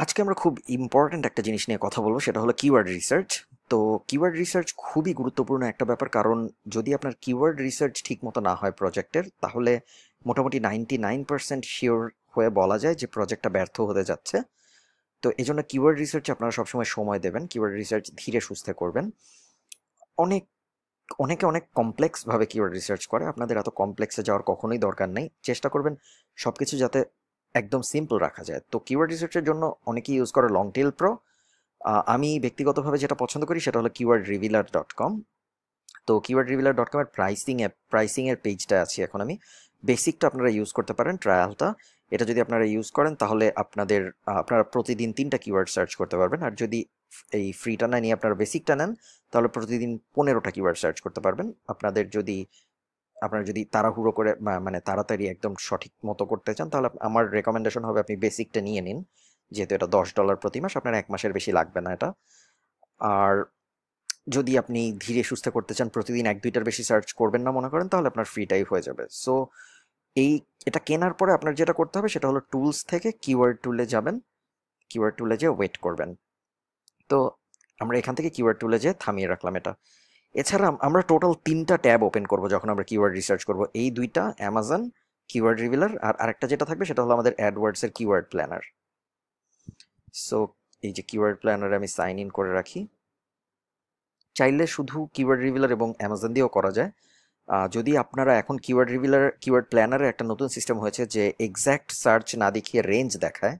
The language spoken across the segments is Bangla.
আজকে আমরা খুব ইম্পর্ট্যান্ট একটা জিনিস নিয়ে কথা বলবো, সেটা হলো কিওয়ার্ড রিসার্চ। তো কিওয়ার্ড রিসার্চ খুবই গুরুত্বপূর্ণ একটা ব্যাপার, কারণ যদি আপনার কিওয়ার্ড রিসার্চ ঠিক মতো না হয় প্রজেক্টের, তাহলে মোটামুটি 99% শিওর হয়ে বলা যায় যে প্রজেক্টটা ব্যর্থ হতে যাচ্ছে। তো এই জন্য কিওয়ার্ড রিসার্চে আপনারা সবসময় সময় দেবেন, কিওয়ার্ড রিসার্চ ধীরে সুস্থে করবেন। অনেক অনেকে অনেক কমপ্লেক্স ভাবে কিওয়ার্ড রিসার্চ করে, আপনাদের এত কমপ্লেক্সে যাওয়ার কখনোই দরকার নেই। চেষ্টা করবেন সবকিছু যাতে একদম সিম্পল রাখা যায়। তো কিওয়ার্ড রিসার্চের জন্য অনেকেই ইউজ করে লং টেল প্রো। আমি ব্যক্তিগতভাবে যেটা পছন্দ করি সেটা হলো keywordrevealer.com। তো keywordrevealer.com এর প্রাইসিং এর পেজটা আছে এখন আমি। বেসিকটা আপনারা ইউজ করতে পারেন, ট্রায়ালটা। এটা যদি আপনারা ইউজ করেন তাহলে আপনারা প্রতিদিন 3টা কিওয়ার্ড সার্চ করতে পারবেন। আর যদি এই ফ্রিটা না নিয়ে আপনারা বেসিকটা নেন, তাহলে প্রতিদিন 15টা কিওয়ার্ড সার্চ করতে পারবেন। আপনারা যদি তাড়াহুড়ো করে মানে তাড়াতাড়ি একদম সঠিক মতো করতে চান, তাহলে আমার রেকমেন্ডেশন হবে আপনি বেসিকটা নিয়ে নিন। যেহেতু এটা $10 প্রতি মাস, আপনার 1 মাসের বেশি লাগবে না এটা। আর যদি আপনি ধীরে সুস্থে করতে চান, প্রতিদিন 1-2টার বেশি সার্চ করবেন না মনে করেন, তাহলে আপনার ফ্রিটাই হয়ে যাবে। সো এই এটা কেনার পরে আপনার যেটা করতে হবে সেটা হলো টুলস থেকে কিওয়ার্ড টুলে যাবেন। কিওয়ার্ড টুলে যেয়ে ওয়েট করবেন। তো আমরা এখান থেকে কিওয়ার্ড টুলে যেয়ে থামিয়ে রাখলাম এটা। এছাড়া আমরা টোটাল 3টা ট্যাব ওপেন করব যখন আমরা কিওয়ার্ড রিসার্চ করব। এই দুইটা অ্যামাজন কিওয়ার্ড রিভিলার, আর আরেকটা যেটা থাকবে সেটা হলো আমাদের অ্যাডওয়ার্ডস এর কিওয়ার্ড প্ল্যানার। সো এই যে কিওয়ার্ড প্ল্যানারে আমি সাইন ইন করে রাখি। চাইলে শুধু কিওয়ার্ড রিভিলার এবং অ্যামাজন দিয়েও করা যায়। যদি আপনারা এখন কিওয়ার্ড প্ল্যানারে একটা নতুন সিস্টেম হয়েছে যে এক্স্যাক্ট সার্চ না দেখিয়ে রেঞ্জ দেখায়।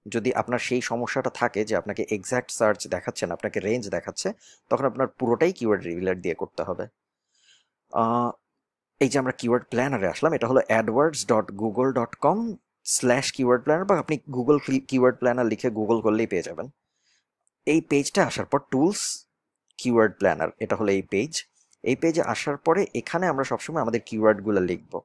যদি আপনার সেই সমস্যাটা থাকে যে আপনাকে এক্স্যাক্ট সার্চ দেখাচ্ছে না, আপনাকে রেঞ্জ দেখাচ্ছে, তখন আপনার পুরোটাই কিওয়ার্ড রিভিলার দিয়ে করতে হবে। আহ, এই যে আমরা কিওয়ার্ড প্ল্যানারে আসলাম, এটা হলো adwords.google.com/কিওয়ার্ড প্ল্যানার, বা আপনি গুগল কিওয়ার্ড প্ল্যানার লিখে গুগল করলেই পেয়ে যাবেন। এই পেজটা আসার পর টুলস, কিওয়ার্ড প্ল্যানার, এটা হলো এই পেজ। এই পেজে আসার পরে এখানে আমরা সবসময় আমাদের কিওয়ার্ডগুলো লিখবো।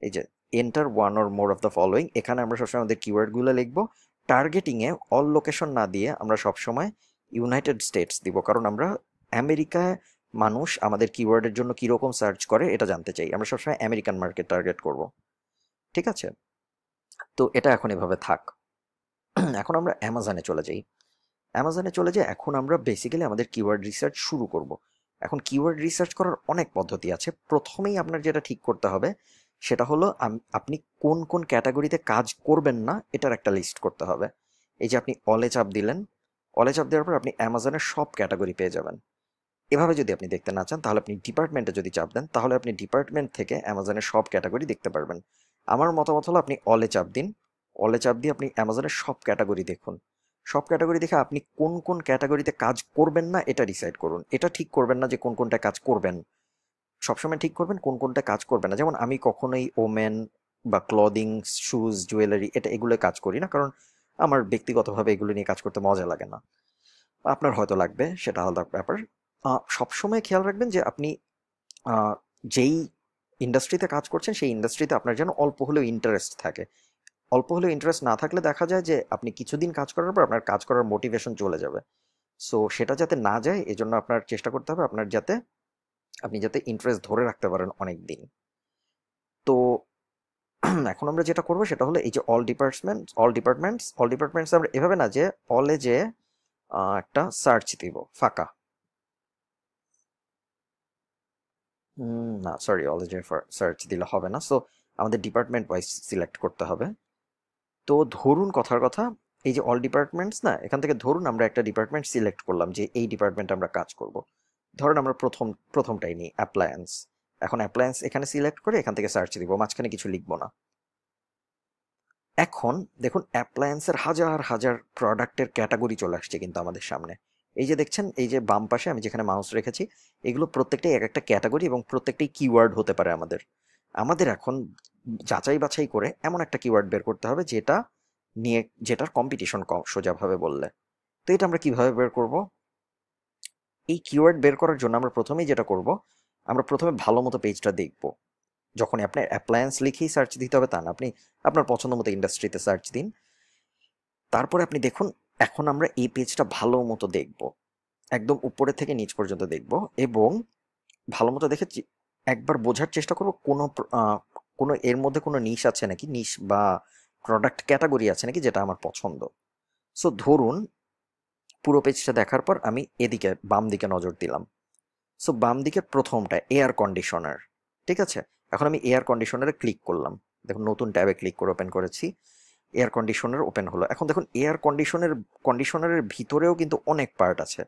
এই যে enter one or more of the following, এখানে আমরা সবসময় আমাদের কিওয়ার্ডগুলো লিখবো। টার্গেটিংয়ে অল লোকেশন না দিয়ে আমরা সবসময় ইউনাইটেড স্টেটস দিব, কারণ আমরা আমেরিকায় মানুষ আমাদের কিওয়ার্ডের জন্য কিরকম সার্চ করে এটা জানতে চাই। আমরা সবসময় আমেরিকান মার্কেট টার্গেট করব। ঠিক আছে? তো এটা এখন এভাবে থাক। এখন আমরা অ্যামাজনে চলে যাই। এখন আমরা বেসিক্যালি আমাদের কিওয়ার্ড রিসার্চ শুরু করব। এখন কিওয়ার্ড রিসার্চ করার অনেক পদ্ধতি আছে। প্রথমেই আপনার যেটা ঠিক করতে হবে সেটা হলো আপনি কোন কোন ক্যাটাগরিতে কাজ করবেন না এটার একটা লিস্ট করতে হবে। এই যে আপনি অলে চাপ দিলেন, অলে চাপ দেওয়ার পর আপনি অ্যামাজনের সব ক্যাটাগরি পেয়ে যাবেন। এভাবে যদি আপনি দেখতে না চান, তাহলে আপনি ডিপার্টমেন্টে যদি চাপ দেন, তাহলে আপনি ডিপার্টমেন্ট থেকে অ্যামাজনের সব ক্যাটাগরি দেখতে পারবেন। আমার মতামত হলো আপনি অলে চাপ দিন। অলে চাপ দিয়ে আপনি অ্যামাজনের সব ক্যাটাগরি দেখুন। সব ক্যাটাগরি দেখে আপনি কোন কোন ক্যাটাগরিতে কাজ করবেন না এটা ডিসাইড করুন। এটা ঠিক করবেন না যে কোন কোনটা কাজ করবেন, সবসময় ঠিক করবেন কোন কোনটা কাজ করবেন না। যেমন আমি কখনোই ওমেন বা ক্লদিং, শুজ, জুয়েলারি এগুলো কাজ করি না, কারণ আমার ব্যক্তিগতভাবে এগুলো নিয়ে কাজ করতে মজা লাগে না। আপনার হয়তো লাগবে, সেটা আলাদা ব্যাপার। সবসময় খেয়াল রাখবেন যে আপনি আহ, যেই ইন্ডাস্ট্রিতে কাজ করছেন সেই ইন্ডাস্ট্রিতে আপনার যেন অল্প হলেও ইন্টারেস্ট থাকে। অল্প হলেও ইন্টারেস্ট না থাকলে দেখা যায় যে আপনি কিছুদিন কাজ করার পর আপনার কাজ করার মোটিভেশন চলে যাবে। সো সেটা যাতে না যায় এজন্য আপনার চেষ্টা করতে হবে আপনি যাতে ইন্টারেস্ট ধরে রাখতে পারেন অনেক দিন। তো এখন আমরা যেটা করবো সেটা হলো এই যে অল ডিপার্টমেন্টস আমরা এভাবে না যে অলে যে একটা সার্চ দিব ফাঁকা। না, সরি, অলরেডি সার্চ দিলে হবে না। সো আমাদের ডিপার্টমেন্ট ওয়াইজ সিলেক্ট করতে হবে। তো ধরুন কথার কথা, এই যে অল ডিপার্টমেন্টস না, এখান থেকে ধরুন আমরা একটা ডিপার্টমেন্ট সিলেক্ট করলাম যে এই ডিপার্টমেন্টে আমরা কাজ করব। ধরুন আমরা প্রথমটাই নিই, অ্যাপ্লায়েন্স। এখন অ্যাপ্লায়েন্স এখানে সিলেক্ট করে এখান থেকে সার্চ দিব, মাঝখানে কিছু লিখবো না। এখন দেখুন অ্যাপ্লায়েন্সের হাজার হাজার প্রোডাক্টের ক্যাটাগরি চলে আসছে কিন্তু আমাদের সামনে। এই যে দেখছেন, এই যে বাম পাশে আমি যেখানে মাউস রেখেছি, এগুলো প্রত্যেকটাই এক একটা ক্যাটাগরি এবং প্রত্যেকটাই কিওয়ার্ড হতে পারে আমাদের। আমাদের এখন যাচাই বাছাই করে এমন একটা কিওয়ার্ড বের করতে হবে যেটার কম্পিটিশন কম, সোজাভাবে বললে। তো এটা আমরা কিভাবে বের করব? এই কিওয়ার্ড বের করার জন্য আমরা প্রথমেই যেটা করব, আমরা প্রথমে ভালো মতো পেজটা দেখব। যখনই আপনার অ্যাপ্লায়েন্স লিখেই সার্চ দিতে হবে তা না, আপনি আপনার পছন্দ মতো ইন্ডাস্ট্রিতে সার্চ দিন। তারপরে আপনি দেখুন, এখন আমরা এই পেজটা ভালো মতো দেখব, একদম উপরে থেকে নিচ পর্যন্ত দেখব, এবং ভালো মতো দেখে একবার বোঝার চেষ্টা করব কোনো এর মধ্যে কোনো নিশ আছে নাকি, নিশ বা প্রোডাক্ট ক্যাটাগরি আছে নাকি যেটা আমার পছন্দ। সো ধরুন পুরো পেজটা দেখার পর আমি এদিকে বাম দিকে নজর দিলাম। সো বাম দিকে প্রথমটা এয়ার কন্ডিশনার, ঠিক আছে। এখন আমি এয়ার কন্ডিশনারে ক্লিক করলাম, দেখুন নতুন ট্যাবে ক্লিক করে ওপেন করেছি, এয়ার কন্ডিশনার ওপেন হলো। এখন দেখুন এয়ার কন্ডিশনারের ভিতরেও কিন্তু অনেক পার্ট আছে,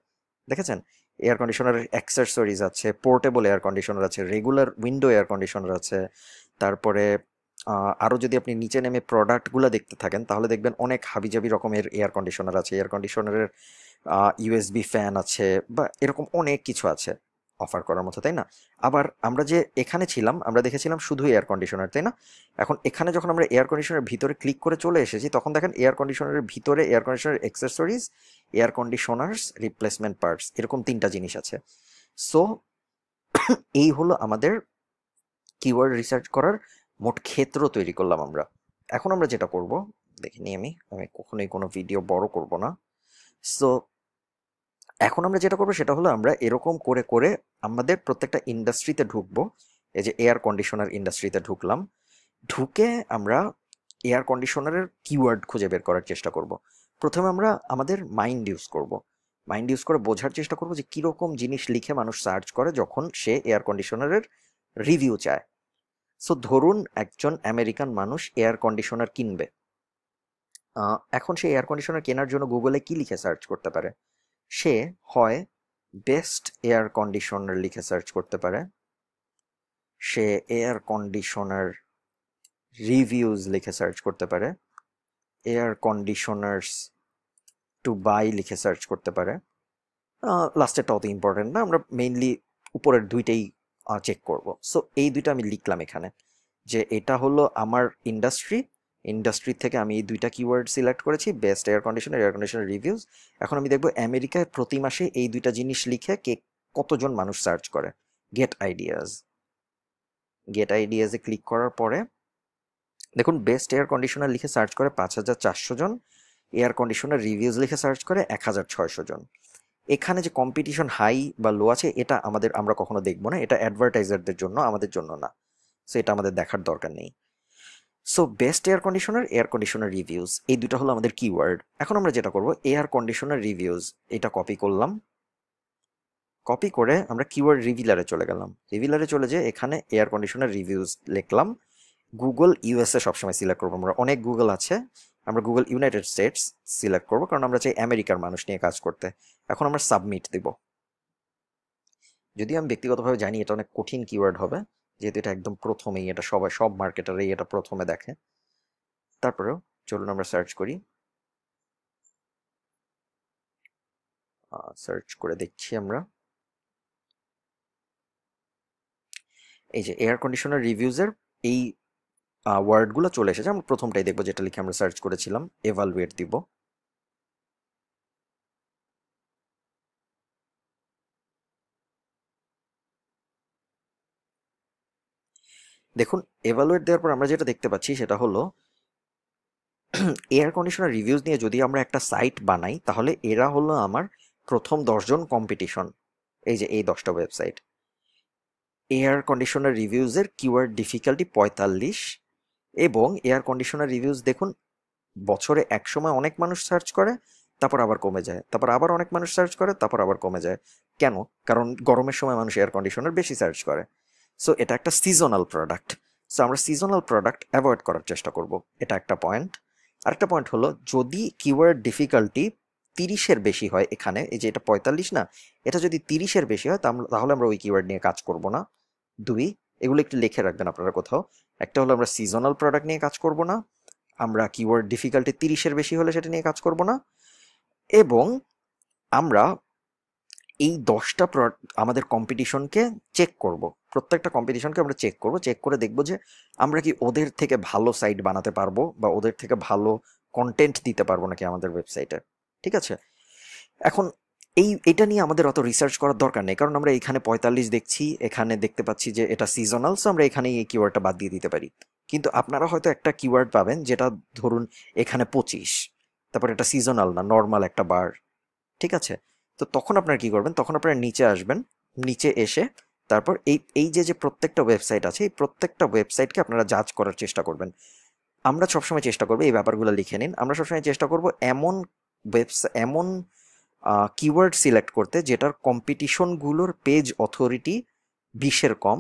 দেখেছেন। এয়ার কন্ডিশনারের অ্যাক্সেসরিজ আছে, পোর্টেবল এয়ার কন্ডিশনার আছে, রেগুলার উইন্ডো এয়ার কন্ডিশনার আছে, তারপরে আরও যদি আপনি নিচে নেমে প্রোডাক্টগুলো দেখতে থাকেন তাহলে দেখবেন অনেক হাবিজাবি রকমের এয়ার কন্ডিশনার আছে। এয়ার কন্ডিশনারের ইউএসবি ফ্যান আছে, বা এরকম অনেক কিছু আছে অফার করার মতো, তাই না? আবার আমরা যে এখানে ছিলাম আমরা দেখেছিলাম শুধু এয়ার কন্ডিশনার, তাই না? এখন এখানে যখন আমরা এয়ার কন্ডিশনারের ভিতরে ক্লিক করে চলে এসেছি তখন দেখেন এয়ার কন্ডিশনারের ভিতরে air conditioner accessories, air conditioners, replacement parts, এরকম 3টা জিনিস আছে। সো এই হলো আমাদের কিওয়ার্ড রিসার্চ করার মোট ক্ষেত্র তৈরি করলাম আমরা। এখন আমরা যেটা করব, দেখিনি আমি আমি কখনোই কোনো ভিডিও বড় করব না। সো এখন আমরা যেটা করবো সেটা হলো আমরা এরকম করে করে আমাদের প্রত্যেকটা ইন্ডাস্ট্রিতে ঢুকবো। এই যে এয়ার কন্ডিশনার ইন্ডাস্ট্রিতে ঢুকলাম, ঢুকে আমরা এয়ার কন্ডিশনারের কিওয়ার্ড খুঁজে বের করার চেষ্টা করব। প্রথমে আমরা আমাদের মাইন্ড ইউজ করব, মাইন্ড ইউজ করে বোঝার চেষ্টা করব যে কীরকম জিনিস লিখে মানুষ সার্চ করে যখন সে এয়ার কন্ডিশনারের রিভিউ চায়। সো ধরুন একজন আমেরিকান মানুষ এয়ার কন্ডিশনার কিনবে, এখন সে এয়ার কন্ডিশনার কেনার জন্য গুগলে কি লিখে সার্চ করতে পারে? সে হয় বেস্ট এয়ার কন্ডিশনার লিখে সার্চ করতে পারে, সে এয়ার কন্ডিশনার রিভিউজ লিখে সার্চ করতে পারে, এয়ার কন্ডিশনার্স টু বাই লিখে সার্চ করতে পারে। লাস্টেরটা অত ইম্পর্টেন্ট না, আমরা মেইনলি উপরের দুইটাই চেক করব। সো এই দুইটা আমি লিখলাম এখানে, যে এটা হলো আমার ইন্ডাস্ট্রি থেকে আমি এই দুইটা কিওয়ার্ড সিলেক্ট করেছি, বেস্ট এয়ার কন্ডিশনার রিভিউজ। এখন আমি দেখবো আমেরিকায় প্রতি মাসে এই দুইটা জিনিস লিখে কতজন মানুষ সার্চ করে। গেট আইডিয়াজে ক্লিক করার পরে দেখুন বেস্ট এয়ার কন্ডিশনার লিখে সার্চ করে 5400 জন, এয়ার কন্ডিশনার রিভিউজ লিখে সার্চ করে 1600 জন। এখানে যে কম্পিটিশন হাই বা লো আছে এটা আমরা কখনো দেখবো না, এটা অ্যাডভার্টাইজারদের জন্য, আমাদের জন্য না। সো এটা আমাদের দেখার দরকার নেই। So best air conditioner reviews, এই দুটো হলো আমাদের কিওয়ার্ড। এখন আমরা যেটা করব, এয়ার কন্ডিশনার রিভিউজ এটা কপি করলাম, কপি করে আমরা কিওয়ার্ড রিভিলারে চলে গেলাম। রিভিলারে চলে যেয়ে এখানে এয়ার কন্ডিশনার রিভিউজ লিখলাম। গুগল ইউএসএ সবসময় সিলেক্ট করবো, আমরা অনেক গুগল আছে, আমরা গুগল ইউনাইটেড স্টেটস সিলেক্ট করবো কারণ আমরা চাই আমেরিকার মানুষ নিয়ে কাজ করতে। এখন আমরা সাবমিট দিব। যদিও আমি ব্যক্তিগতভাবে জানি এটা অনেক কঠিন কিওয়ার্ড হবে, যেহেতু এটা একদম প্রথমেই, এটা সব মার্কেটারই এটা প্রথমে দেখে। তারপরেও চলুন আমরা সার্চ করি, সার্চ করে দেখছি আমরা। এই যে এয়ার কন্ডিশনার রিভিউজের এই ওয়ার্ডগুলো চলে এসেছে। আমরা প্রথমটাই দেখবো যেটা লিখে আমরা সার্চ করেছিলাম, এভালুয়েট দিব। দেখুন এভালুয়েট দেওয়ার পর আমরা যেটা দেখতে পাচ্ছি সেটা হলো এয়ার কন্ডিশনার রিভিউজ নিয়ে যদি আমরা একটা সাইট বানাই তাহলে এরা হলো আমার প্রথম 10জন কম্পিটিশন। এই যে এই 10টা ওয়েবসাইট, এয়ার কন্ডিশনার রিভিউজের কিওয়ার্ড ডিফিকাল্টি 45, এবং এয়ার কন্ডিশনার রিভিউজ দেখুন বছরে এক সময় অনেক মানুষ সার্চ করে, তারপর আবার কমে যায়, তারপর আবার অনেক মানুষ সার্চ করে, তারপর আবার কমে যায়। কেন? কারণ গরমের সময় মানুষ এয়ার কন্ডিশনার বেশি সার্চ করে। সো এটা একটা সিজনাল প্রোডাক্ট। সো আমরা সিজনাল প্রোডাক্ট অ্যাভয়েড করার চেষ্টা করব, এটা একটা পয়েন্ট। আরেকটা পয়েন্ট হলো যদি কিওয়ার্ড ডিফিকাল্টি 30-এর বেশি হয়, এখানে এই যে এটা 45 না, এটা যদি 30-এর বেশি হয় তাহলে আমরা ওই কিওয়ার্ড নিয়ে কাজ করব না। দুই, এগুলো একটু লিখে রাখবেন আপনারা কোথাও। একটা হলো আমরা সিজনাল প্রোডাক্ট নিয়ে কাজ করব না, আমরা কিওয়ার্ড ডিফিকাল্টি 30-এর বেশি হলে সেটা নিয়ে কাজ করব না, এবং আমরা এই 10টা আমাদের কম্পিটিশনকে চেক করব। প্রত্যেকটা কম্পিটিশনকে আমরা চেক করব, চেক করে দেখব যে আমরা কি ওদের থেকে ভালো সাইট বানাতে পারবো বা ওদের থেকে ভালো কন্টেন্ট দিতে পারবো নাকি আমাদের ওয়েবসাইটে। ঠিক আছে? এখন এটা নিয়ে আমাদের অত রিসার্চ করার দরকার নেই, কারণ আমরা এখানে 45 দেখছি, এখানে দেখতে পাচ্ছি যে এটা সিজনাল, সো আমরা এখানে এই কিওয়ার্ডটা বাদ দিয়ে দিতে পারি। কিন্তু আপনারা হয়তো একটা কিওয়ার্ড পাবেন যেটা ধরুন এখানে 25, তারপর এটা সিজনাল না, নর্মাল একটা বার। ঠিক আছে? তো তখন আপনারা কি করবেন, তখন আপনারা নিচে আসবেন, নিচে এসে তারপর এই যে প্রত্যেকটা ওয়েবসাইট আছে এই প্রত্যেকটা ওয়েবসাইটকে আপনারা জাজ করার চেষ্টা করবেন। আমরা সবসময় চেষ্টা করবো, এই ব্যাপারগুলো লিখে নিন, আমরা সবসময় চেষ্টা করব এমন এমন কিওয়ার্ড সিলেক্ট করতে যেটার কম্পিটিশনগুলোর পেজ অথরিটি 20-এর কম,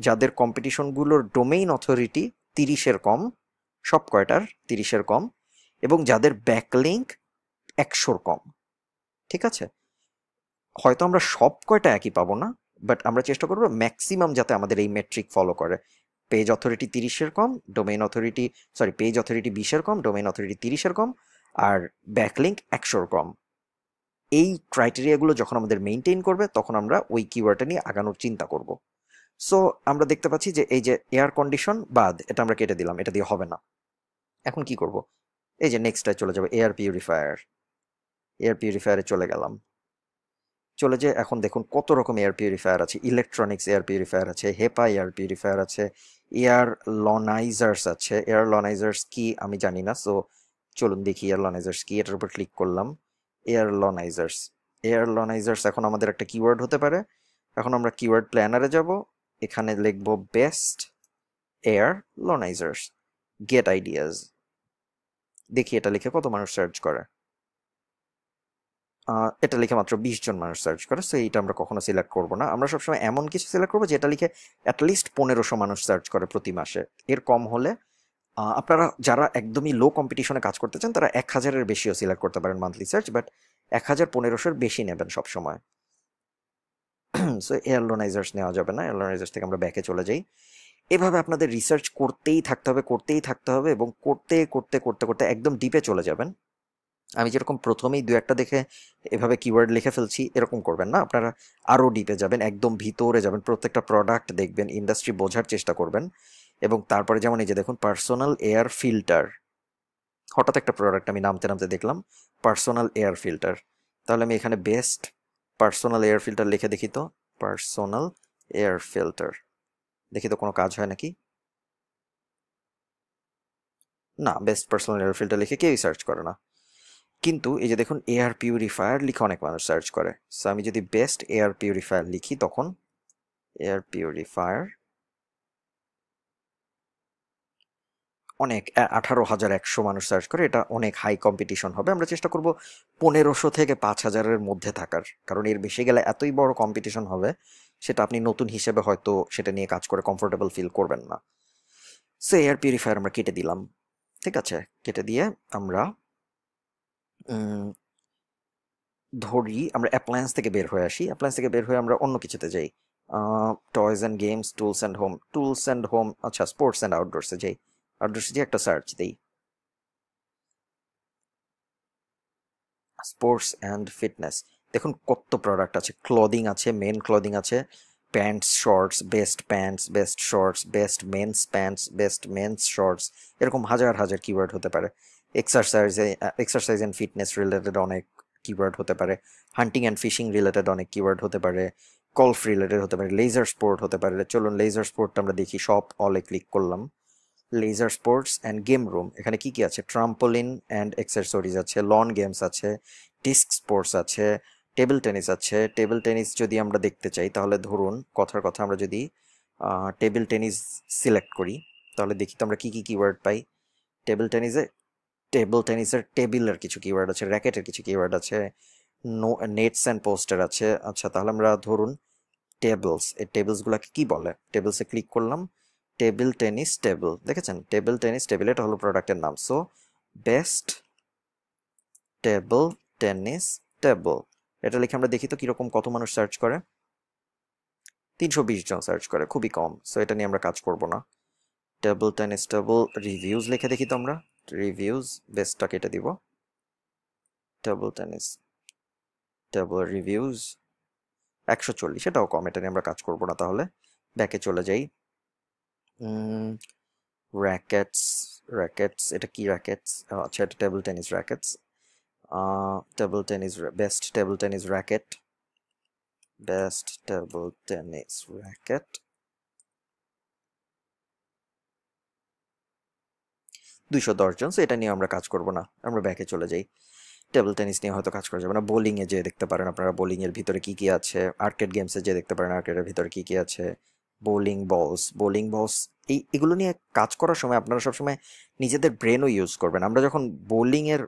যাদের কম্পিটিশনগুলোর ডোমেইন অথরিটি 30-এর কম, সব কয়টার 30-এর কম, এবং যাদের ব্যাকলিঙ্ক 100-র কম। ঠিক আছে, হয়তো আমরা সব কয়টা একই পাবো না, বাট আমরা চেষ্টা করবো ম্যাক্সিমাম যাতে আমাদের এই মেট্রিক ফলো করে। পেজ অথরিটি 30-এর কম, ডোমেইন অথরিটি পেজ অথরিটি 20-এর কম, ডোমেইন অথরিটি 30-এর কম, আর ব্যাকলিঙ্ক 100-র কম। এই ক্রাইটেরিয়াগুলো যখন আমাদের মেইনটেইন করবে তখন আমরা ওই কিওয়ার্ডটা নিয়ে আগানোর চিন্তা করব। সো আমরা দেখতে পাচ্ছি যে এই যে এয়ার কন্ডিশন বাদ, এটা আমরা কেটে দিলাম, এটা দিয়ে হবে না। এখন কি করব? এই যে নেক্সটটায় চলে যাবে, এয়ার পিউরিফায়ারে চলে গেলাম। চলে যে এখন দেখুন কত রকম এয়ার পিউরিফায়ার আছে। ইলেকট্রনিক্স এয়ার পিউরিফায়ার আছে, হেপা এয়ার পিউরিফায়ার আছে, এয়ার লনাইজার্স আছে। এয়ার লনাইজার্স কি আমি জানি না, সো চলুন দেখি এয়ার লনাইজার্স কি। এটার উপর ক্লিক করলাম, এয়ার লনাইজার্স এখন আমাদের একটা কিওয়ার্ড হতে পারে। এখন আমরা কিওয়ার্ড প্ল্যানারে যাব, এখানে লিখব বেস্ট এয়ার লনাইজার্স, গেট আইডিয়াজ। দেখি এটা লিখে কত মানুষ সার্চ করে। এটা লিখে মাত্র 20 জন মানুষ সার্চ করে, সো এইটা আমরা কখনো সিলেক্ট করব না। আমরা সবসময় এমন কিছু সিলেক্ট করবো যেটা লিখে অ্যাটলিস্ট 1500 মানুষ সার্চ করে প্রতি মাসে। এর কম হলে আপনারা যারা একদমই লো কম্পিটিশনে কাজ করতে চান তারা 1000-এর বেশিও সিলেক্ট করতে পারেন মান্থলি সার্চ, বাট 1000-1500-এর বেশি নেবেন সবসময়। সো এয়ারলোনাইজার্স নেওয়া যাবে না, এয়ারলোনাইজার্স থেকে আমরা ব্যাকে চলে যাই। এভাবে আপনাদের রিসার্চ করতেই থাকতে হবে এবং করতে করতে করতে করতে একদম ডিপে চলে যাবেন। আমি যেরকম প্রথমেই দু একটা দেখে এভাবে কিওয়ার্ড লিখে ফেলছি, এরকম করবেন না। আপনারা আরও ডিপে যাবেন, একদম ভিতরে যাবেন, প্রত্যেকটা প্রোডাক্ট দেখবেন, ইন্ডাস্ট্রি বোঝার চেষ্টা করবেন। এবং তারপরে যেমন এই যে দেখুন পার্সোনাল এয়ার ফিল্টার, হঠাৎ একটা প্রোডাক্ট আমি নামতে নামতে দেখলাম পার্সোনাল এয়ার ফিল্টার। তাহলে আমি এখানে বেস্ট পার্সোনাল এয়ার ফিল্টার লিখে দেখি তো, পার্সোনাল এয়ার ফিল্টার, দেখি তো কোনো কাজ হয় নাকি। না, বেস্ট পার্সোনাল এয়ার ফিল্টার লিখে কেউই সার্চ করে না। কিন্তু এই যে দেখুন এয়ার পিউরিফায়ার লিখে অনেক মানুষ সার্চ করে। সো আমি যদি বেস্ট এয়ার পিউরিফায়ার লিখি তখন এয়ার পিউরিফায়ার অনেক 18,100 মানুষ সার্চ করে, এটা অনেক হাই কম্পিটিশন হবে। আমরা চেষ্টা করব 1500 থেকে 5000-এর মধ্যে থাকার, কারণ এর বেশি গেলে এতই বড় কম্পিটিশন হবে সেটা আপনি নতুন হিসেবে হয়তো সেটা নিয়ে কাজ করে কমফোর্টেবল ফিল করবেন না। সো এয়ার পিউরিফায়ার আমরা কেটে দিলাম। ঠিক আছে, কেটে দিয়ে আমরা ধরি আমরা অ্যাপ্লায়েন্স থেকে বের হয়ে আসি। অ্যাপ্লায়েন্স থেকে বের হয়ে আমরা অন্য কিছুতে যাই, toys and games, tools and home, আচ্ছা স্পোর্টস অ্যান্ড আউটডোরসে যাই। আউটডোরসে গিয়ে একটা সার্চ দিই, স্পোর্টস অ্যান্ড ফিটনেস। দেখুন কত প্রোডাক্ট আছে, ক্লদিং আছে, মেন ক্লদিং আছে, pants shorts, best pants, best shorts, best men's pants, best men's shorts, এরকম হাজার হাজার কিওয়ার্ড হতে পারে। এক্সারসাইজ অ্যান্ড ফিটনেস রিলেটেড অনেক কিওয়ার্ড হতে পারে, হান্টিং অ্যান্ড ফিশিং রিলেটেড অনেক কিওয়ার্ড হতে পারে, গলফ রিলেটেড হতে পারে, লেজার স্পোর্ট হতে পারে। চলুন লেজার স্পোর্টটা আমরা দেখি, সব অলে ক্লিক করলাম। Leisure sports and game room, এখানে কি কি আছে? ট্রাম্পোলিন অ্যান্ড এক্সেসরিজ আছে, লন গেমস আছে, ডিস্ক স্পোর্টস আছে, টেবিল টেনিস আছে। টেবিল টেনিস যদি আমরা দেখতে চাই তাহলে ধরুন কথার কথা আমরা যদি টেবিল টেনিস সিলেক্ট করি তাহলে দেখি তো আমরা কি কি কিওয়ার্ড পাই। টেবিল টেনিসের টেবিলের কিছু কিওয়ার্ড আছে, র্যাকেটের কিছু কিওয়ার্ড আছে, নেটস অ্যান্ড পোস্টার আছে। আচ্ছা তাহলে আমরা ধরুন টেবলস, এই টেবলসগুলোকে কি বলে? টেবলসে ক্লিক করলাম, টেবিল টেনিস টেবিল, দেখেছেন টেবিল টেনিস টেবিল, এটা হলো প্রোডাক্টের নাম। So best table tennis table, এটা লিখে আমরা দেখি তো কিরকম, কত মানুষ সার্চ করে। 320 জন সার্চ করে, খুবই কম। সো এটা নিয়ে আমরা কাজ করব না। টেবিল টেনিস টেবিল রিভিউজ লিখে দেখি তো আমরা, রিভিউজ, বেস্টটা কেটে দিব, টেবিল টেনিস টেবিল রিভিউজ 140, এটাও কম, এটা নিয়ে আমরা কাজ করব না। তাহলে ব্যাকে চলে যাই। র্যাকেটস, এটা কি র্যাকেটস? আচ্ছা এটা table tennis rackets. Table tennis, best table tennis racket, best table tennis racket 210 জন। সো এটা নিয়ে আমরা কাজ করব না, আমরা ব্যাকে চলে যাই। টেবিল টেনিস নিয়ে হয়তো কাজ করা যাবে না। বোলিং এ যে দেখতে পারেন আপনারা, বোলিং এর ভিতরে কি কি আছে। আর্কেড গেমসে যে দেখতে পারেন, আর্কেডের ভিতরে কি কি আছে। বোলিং বলস এগুলো নিয়ে কাজ করার সময় আপনারা সবসময় নিজেদের ব্রেনও ইউজ করবেন। আমরা যখন বোলিং এর